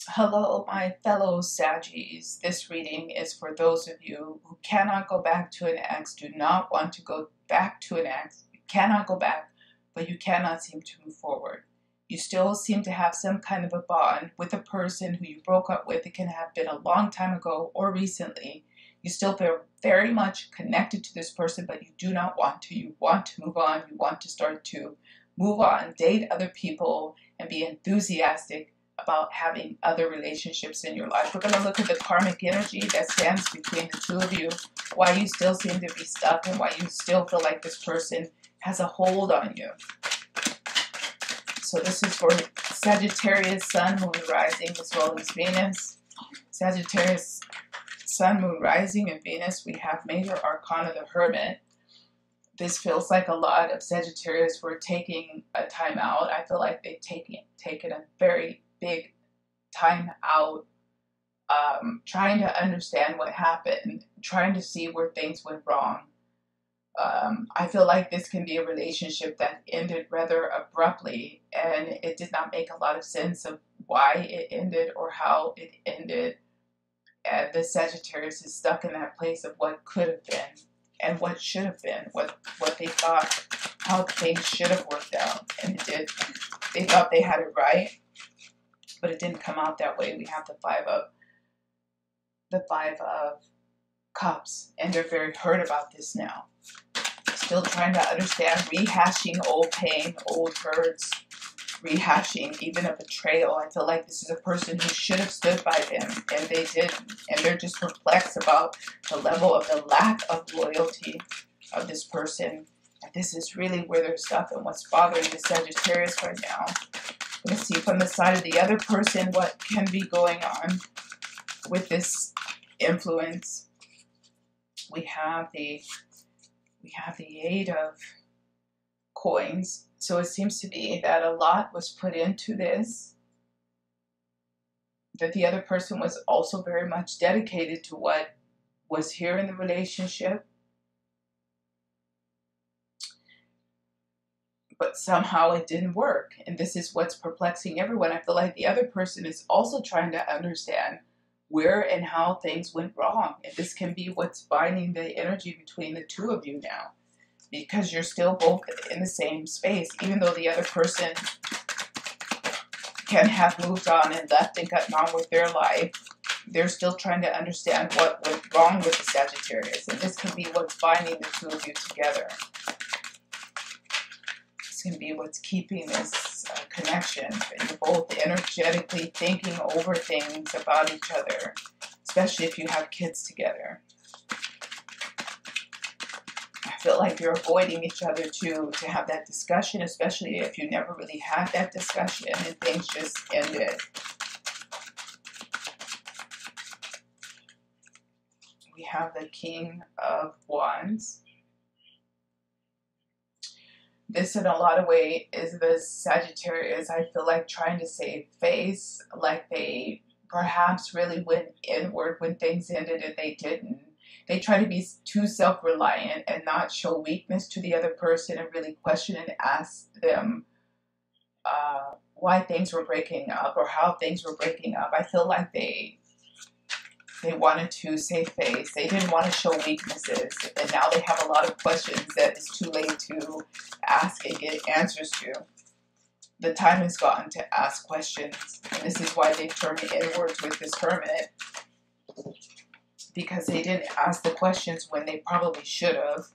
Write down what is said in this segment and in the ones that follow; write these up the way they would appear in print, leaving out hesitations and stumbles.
Hello, my fellow Saggies. This reading is for those of you who cannot go back to an ex, do not want to go back to an ex, you cannot go back, but you cannot seem to move forward. You still seem to have some kind of a bond with the person who you broke up with. It can have been a long time ago or recently. You still feel very much connected to this person, but you do not want to. You want to move on. You want to start to move on, date other people, and be enthusiastic about having other relationships in your life. We're going to look at the karmic energy that stands between the two of you, why you still seem to be stuck, and why you still feel like this person has a hold on you. So this is for Sagittarius, Sun, Moon, Rising, as well as Venus. Sagittarius, Sun, Moon, Rising, and Venus, we have Major Arcana, the Hermit. This feels like a lot of Sagittarius were taking a time out. I feel like they've taken a very big time out, trying to understand what happened, trying to see where things went wrong. I feel like this can be a relationship that ended rather abruptly, and it did not make a lot of sense of why it ended or how it ended. And the Sagittarius is stuck in that place of what could have been and what should have been, what they thought, how things should have worked out, and it did. They thought they had it right, but it didn't come out that way. We have the five of cups, and they're very hurt about this now. Still trying to understand, rehashing old pain, old hurts, rehashing even a betrayal. I feel like this is a person who should have stood by them, and they didn't, and they're just perplexed about the level of the lack of loyalty of this person. And this is really where they're stuck and what's bothering the Sagittarius right now. Let's see from the side of the other person what can be going on with this influence. We have the Eight of Coins. So it seems to be that a lot was put into this, that the other person was also very much dedicated to what was here in the relationship, but somehow it didn't work. And this is what's perplexing everyone. I feel like the other person is also trying to understand where and how things went wrong. And this can be what's binding the energy between the two of you now, because you're still both in the same space, even though the other person can have moved on and left and gotten on with their life. They're still trying to understand what went wrong with the Sagittarius, and this can be what's binding the two of you together. This can be what's keeping this connection. You're both energetically thinking over things about each other, especially if you have kids together. I feel like you're avoiding each other too, to have that discussion, especially if you never really had that discussion and things just ended. We have the King of Wands. This in a lot of ways is the Sagittarius, I feel like, trying to save face, like they perhaps really went inward when things ended and they didn't. They try to be too self-reliant and not show weakness to the other person and really question and ask them why things were breaking up or how things were breaking up. I feel like they wanted to save face. They didn't want to show weaknesses. And now they have a lot of questions that it's too late to ask and get answers to. The time has gone to ask questions. And this is why they turned inwards with this Hermit, because they didn't ask the questions when they probably should have.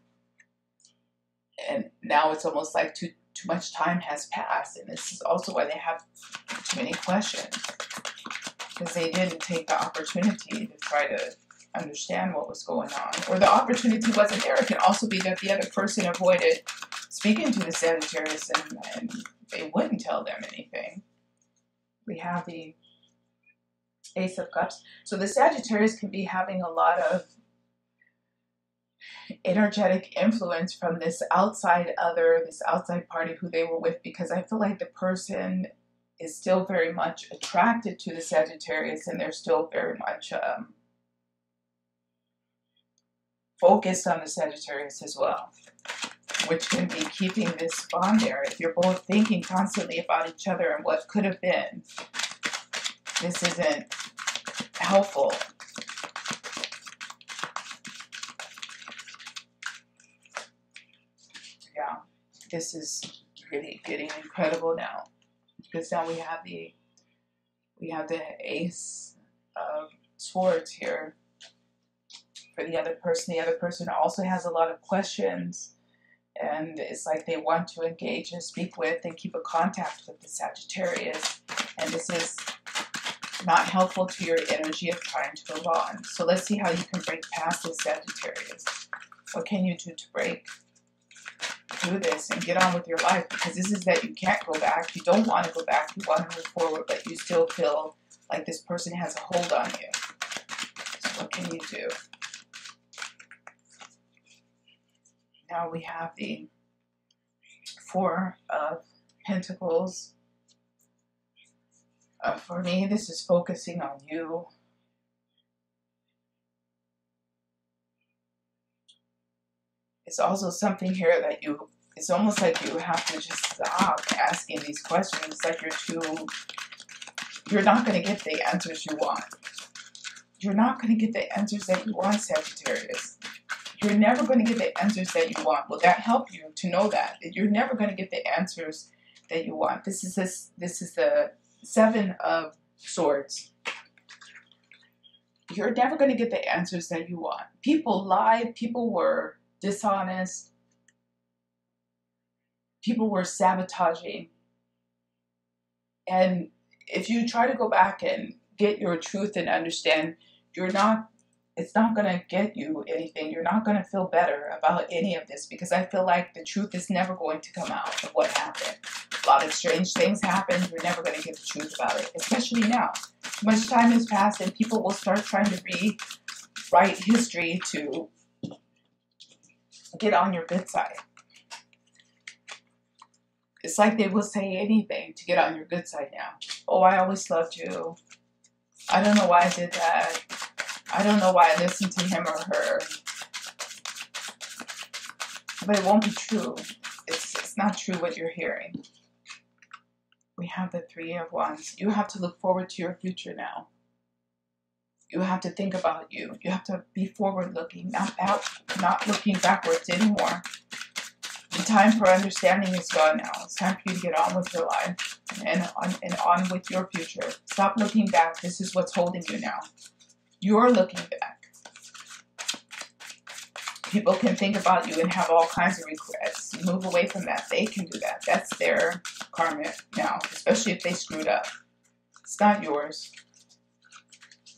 And now it's almost like too much time has passed. And this is also why they have too many questions, because they didn't take the opportunity to try to understand what was going on. Or the opportunity wasn't there. It can also be that the other person avoided speaking to the Sagittarius and they wouldn't tell them anything. We have the Ace of Cups. So the Sagittarius can be having a lot of energetic influence from this outside other, this outside party who they were with, because I feel like the person is still very much attracted to the Sagittarius, and they're still very much focused on the Sagittarius as well, which can be keeping this bond there. If you're both thinking constantly about each other and what could have been, This isn't helpful. Yeah, this is really getting incredible now, because now we have the Ace of Swords here for the other person. The other person also has a lot of questions, and it's like they want to engage and speak with and keep a contact with the Sagittarius, and this is not helpful to your energy of trying to move on. So let's see how you can break past this, Sagittarius. What can you do to break through this and get on with your life? Because this is that you can't go back. You don't want to go back. You want to move forward, but you still feel like this person has a hold on you. So what can you do? Now we have the Four of Pentacles. For me, this is focusing on you. It's also something here that it's almost like you have to just stop asking these questions. It's like you're not going to get the answers you want. You're not going to get the answers that you want, Sagittarius. You're never going to get the answers that you want. Will that help you to know that you're never going to get the answers that you want? This is the Seven of Swords. You're never going to get the answers that you want. People lied. People were dishonest. People were sabotaging. And if you try to go back and get your truth and understand, it's not going to get you anything. You're not going to feel better about any of this, because I feel like the truth is never going to come out of what happened. A lot of strange things happen. You're never going to get the truth about it, especially now. Too much time has passed and people will start trying to rewrite history to get on your good side. It's like they will say anything to get on your good side now. Oh, I always loved you. I don't know why I did that. I don't know why I listened to him or her. But it won't be true. It's not true what you're hearing. We have the Three of Wands. You have to look forward to your future now. You have to think about you. You have to be forward looking, not looking backwards anymore. The time for understanding is gone now. It's time for you to get on with your life and on with your future. Stop looking back. This is what's holding you now. You're looking back. People can think about you and have all kinds of regrets. Move away from that. They can do that. That's their karma now, especially if they screwed up. It's not yours.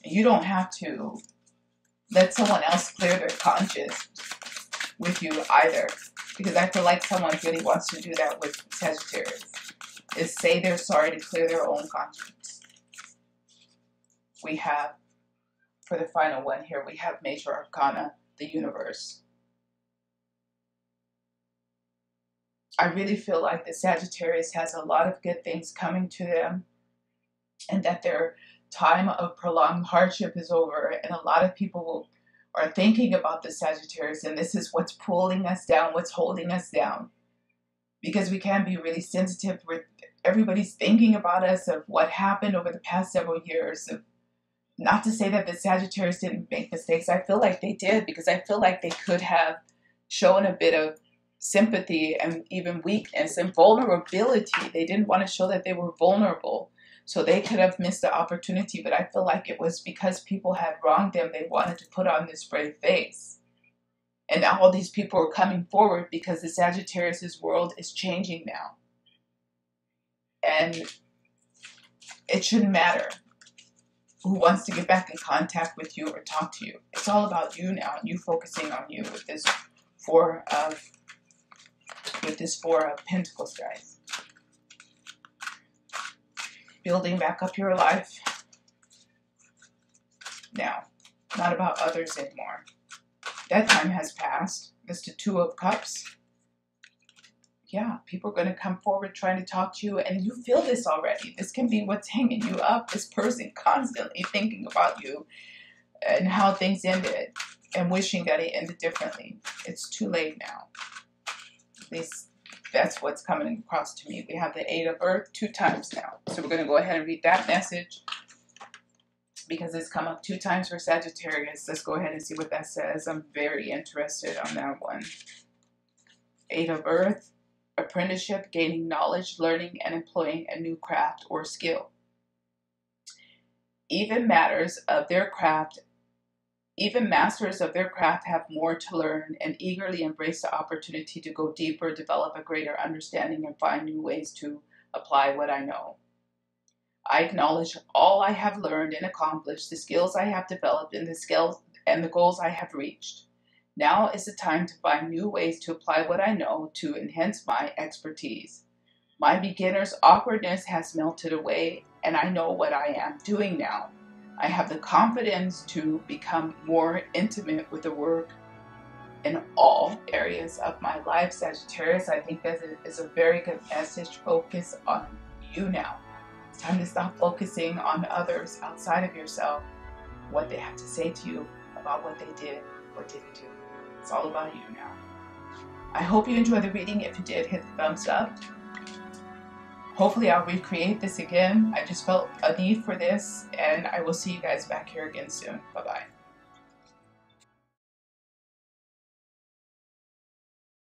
You don't have to let someone else clear their conscience with you either, because I feel like someone really wants to do that with Sagittarius, is say they're sorry to clear their own conscience. We have, for the final one here, we have Major Arcana, the Universe. I really feel like the Sagittarius has a lot of good things coming to them, and that their time of prolonged hardship is over, and a lot of people are thinking about the Sagittarius, and this is what's pulling us down, what's holding us down, because we can be really sensitive with everybody's thinking about us, of what happened over the past several years. Not to say that the Sagittarius didn't make mistakes. I feel like they did, because I feel like they could have shown a bit of sympathy and even weakness and vulnerability. They didn't want to show that they were vulnerable, so they could have missed the opportunity. But I feel like it was because people had wronged them, they wanted to put on this brave face. And now all these people are coming forward because the Sagittarius' world is changing now. And it shouldn't matter who wants to get back in contact with you or talk to you. It's all about you now, and you focusing on you with this Four of Pentacles, guys. Building back up your life now. Not about others anymore. That time has passed. It's the Two of Cups. Yeah, people are going to come forward trying to talk to you, and you feel this already. This can be what's hanging you up. This person constantly thinking about you and how things ended and wishing that it ended differently. It's too late now. At least that's what's coming across to me. We have the Eight of Earth 2 times now. So we're going to go ahead and read that message because it's come up 2 times for Sagittarius. Let's go ahead and see what that says. I'm very interested on that one. 8 of Earth, apprenticeship, gaining knowledge, learning, and employing a new craft or skill. Even masters of their craft have more to learn and eagerly embrace the opportunity to go deeper, develop a greater understanding, and find new ways to apply what I know. I acknowledge all I have learned and accomplished, the skills I have developed, and the goals I have reached. Now is the time to find new ways to apply what I know to enhance my expertise. My beginner's awkwardness has melted away, and I know what I am doing now. I have the confidence to become more intimate with the work in all areas of my life. Sagittarius, I think that is a very good message. Focus on you now. It's time to stop focusing on others outside of yourself, what they have to say to you about what they did, what didn't do. It's all about you now. I hope you enjoyed the reading. If you did, hit the thumbs up. Hopefully I'll recreate this again. I just felt a need for this, and I will see you guys back here again soon. Bye-bye.